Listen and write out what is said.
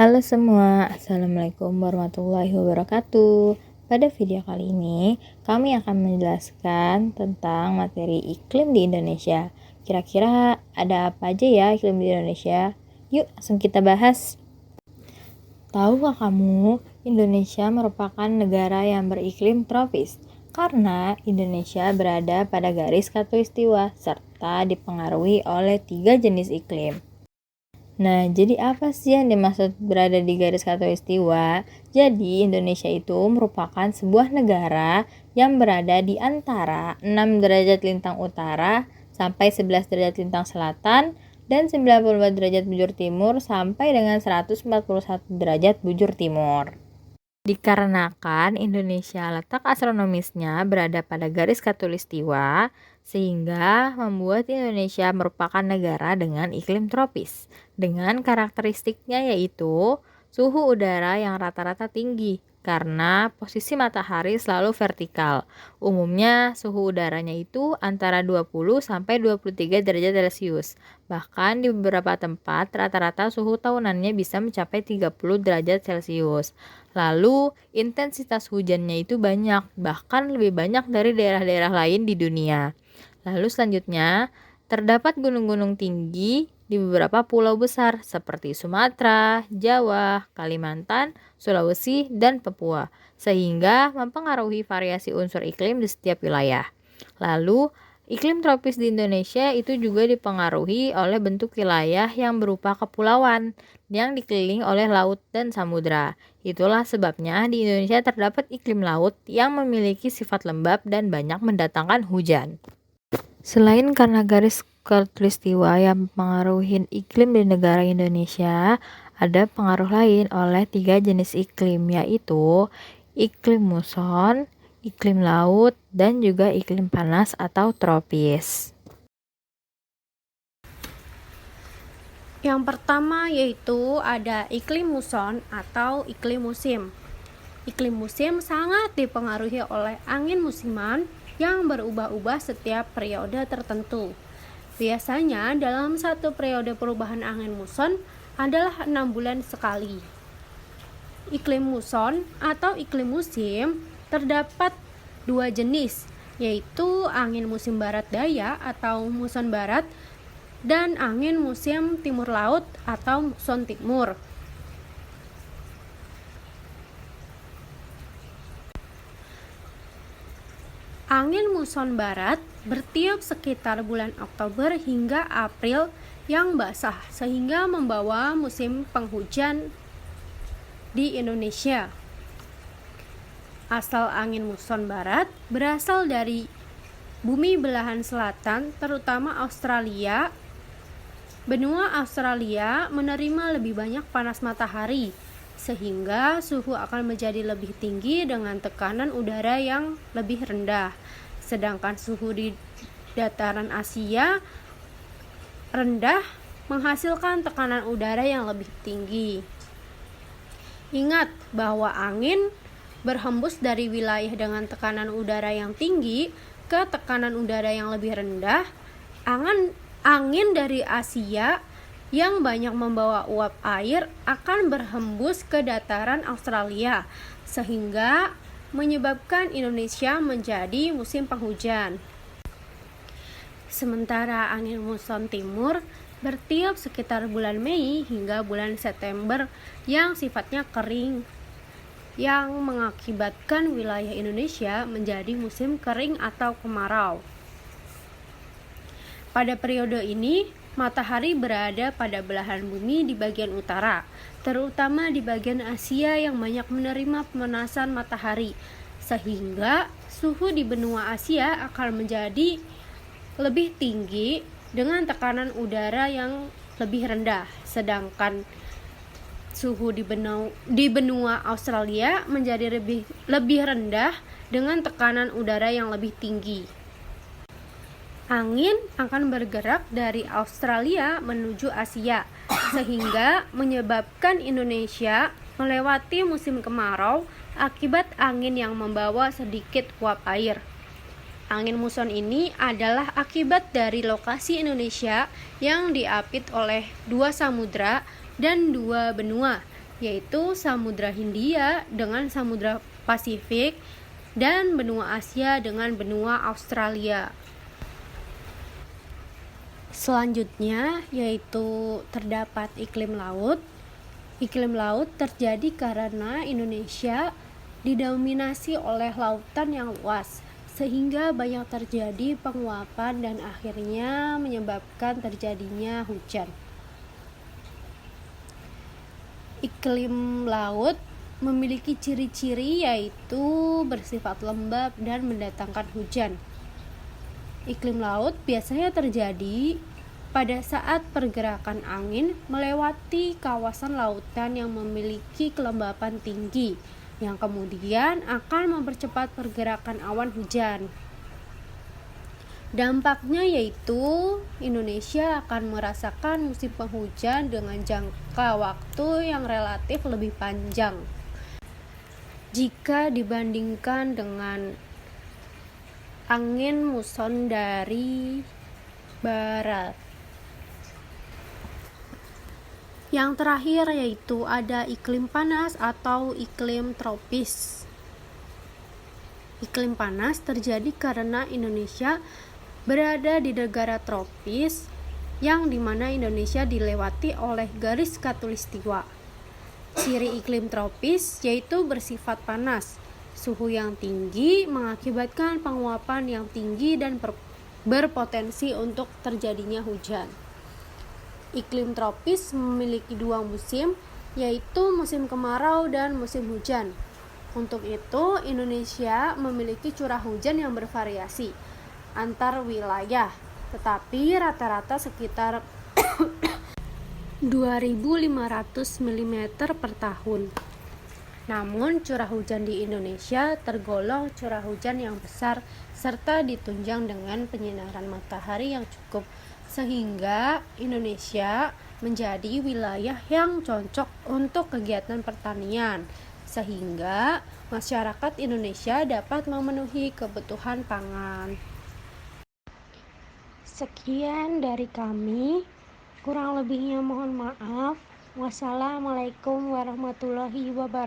Halo semua, Assalamualaikum warahmatullahi wabarakatuh. Pada video kali ini, kami akan menjelaskan tentang materi iklim di Indonesia. Kira-kira ada apa aja ya iklim di Indonesia? Yuk, langsung kita bahas. Tahukah kamu, Indonesia merupakan negara yang beriklim tropis? Karena Indonesia berada pada garis khatulistiwa serta dipengaruhi oleh 3 jenis iklim. Nah, jadi apa sih yang dimaksud berada di garis khatulistiwa? Jadi, Indonesia itu merupakan sebuah negara yang berada di antara 6 derajat lintang utara sampai 11 derajat lintang selatan dan 94 derajat bujur timur sampai dengan 141 derajat bujur timur. Dikarenakan Indonesia letak astronomisnya berada pada garis khatulistiwa, sehingga membuat Indonesia merupakan negara dengan iklim tropis, dengan karakteristiknya yaitu suhu udara yang rata-rata tinggi, karena posisi matahari selalu vertikal. Umumnya suhu udaranya itu antara 20 sampai 23 derajat Celcius. Bahkan di beberapa tempat rata-rata suhu tahunannya bisa mencapai 30 derajat Celcius. Lalu intensitas hujannya itu banyak, bahkan lebih banyak dari daerah-daerah lain di dunia. Lalu selanjutnya, terdapat gunung-gunung tinggi di beberapa pulau besar seperti Sumatera, Jawa, Kalimantan, Sulawesi, dan Papua, sehingga mempengaruhi variasi unsur iklim di setiap wilayah. Lalu, iklim tropis di Indonesia itu juga dipengaruhi oleh bentuk wilayah yang berupa kepulauan yang dikelilingi oleh laut dan samudra. Itulah sebabnya di Indonesia terdapat iklim laut yang memiliki sifat lembab dan banyak mendatangkan hujan. Selain karena garis khatulistiwa yang mempengaruhi iklim di negara Indonesia, ada pengaruh lain oleh 3 jenis iklim, yaitu iklim muson, iklim laut, dan juga iklim panas atau tropis. Yang pertama yaitu ada iklim muson atau iklim musim. Iklim musim sangat dipengaruhi oleh angin musiman yang berubah-ubah setiap periode tertentu. Biasanya dalam satu periode perubahan angin muson adalah 6 bulan sekali. Iklim muson atau iklim musim terdapat 2 jenis, yaitu angin musim barat daya atau muson barat dan angin musim timur laut atau muson timur. Angin muson barat bertiup sekitar bulan Oktober hingga April yang basah, sehingga membawa musim penghujan di Indonesia. Asal angin muson barat berasal dari bumi belahan selatan, terutama Australia. Benua Australia menerima lebih banyak panas matahari, sehingga suhu akan menjadi lebih tinggi dengan tekanan udara yang lebih rendah. Sedangkan suhu di dataran Asia rendah menghasilkan tekanan udara yang lebih tinggi. Ingat bahwa angin berhembus dari wilayah dengan tekanan udara yang tinggi ke tekanan udara yang lebih rendah. Angin dari Asia yang banyak membawa uap air akan berhembus ke dataran Australia, sehingga menyebabkan Indonesia menjadi musim penghujan. Sementara angin muson timur bertiup sekitar bulan Mei hingga bulan September yang sifatnya kering, yang mengakibatkan wilayah Indonesia menjadi musim kering atau kemarau. Pada periode ini, matahari berada pada belahan bumi di bagian utara, terutama di bagian Asia yang banyak menerima pemanasan matahari, sehingga suhu di benua Asia akan menjadi lebih tinggi dengan tekanan udara yang lebih rendah, sedangkan suhu di benua Australia menjadi lebih rendah dengan tekanan udara yang lebih tinggi. Angin akan bergerak dari Australia menuju Asia, sehingga menyebabkan Indonesia melewati musim kemarau akibat angin yang membawa sedikit uap air. Angin muson ini adalah akibat dari lokasi Indonesia yang diapit oleh 2 samudra dan 2 benua, yaitu Samudra Hindia dengan Samudra Pasifik dan benua Asia dengan benua Australia. Selanjutnya yaitu terdapat iklim laut. Iklim laut terjadi karena Indonesia didominasi oleh lautan yang luas, sehingga banyak terjadi penguapan dan akhirnya menyebabkan terjadinya hujan. Iklim laut memiliki ciri-ciri yaitu bersifat lembab dan mendatangkan hujan. Iklim laut biasanya terjadi pada saat pergerakan angin melewati kawasan lautan yang memiliki kelembapan tinggi, yang kemudian akan mempercepat pergerakan awan hujan. Dampaknya yaitu Indonesia akan merasakan musim penghujan dengan jangka waktu yang relatif lebih panjang jika dibandingkan dengan angin muson dari barat. Yang terakhir yaitu ada iklim panas atau iklim tropis. Iklim panas terjadi karena Indonesia berada di negara tropis yang dimana Indonesia dilewati oleh garis khatulistiwa. Ciri iklim tropis yaitu bersifat panas. Suhu yang tinggi mengakibatkan penguapan yang tinggi dan berpotensi untuk terjadinya hujan. Iklim tropis memiliki dua musim, yaitu musim kemarau dan musim hujan. Untuk itu, Indonesia memiliki curah hujan yang bervariasi antar wilayah, tetapi rata-rata sekitar 2.500 mm per tahun. Namun curah hujan di Indonesia tergolong curah hujan yang besar serta ditunjang dengan penyinaran matahari yang cukup, sehingga Indonesia menjadi wilayah yang cocok untuk kegiatan pertanian, sehingga masyarakat Indonesia dapat memenuhi kebutuhan pangan. Sekian dari kami, kurang lebihnya mohon maaf. Wassalamualaikum warahmatullahi wabarakatuh.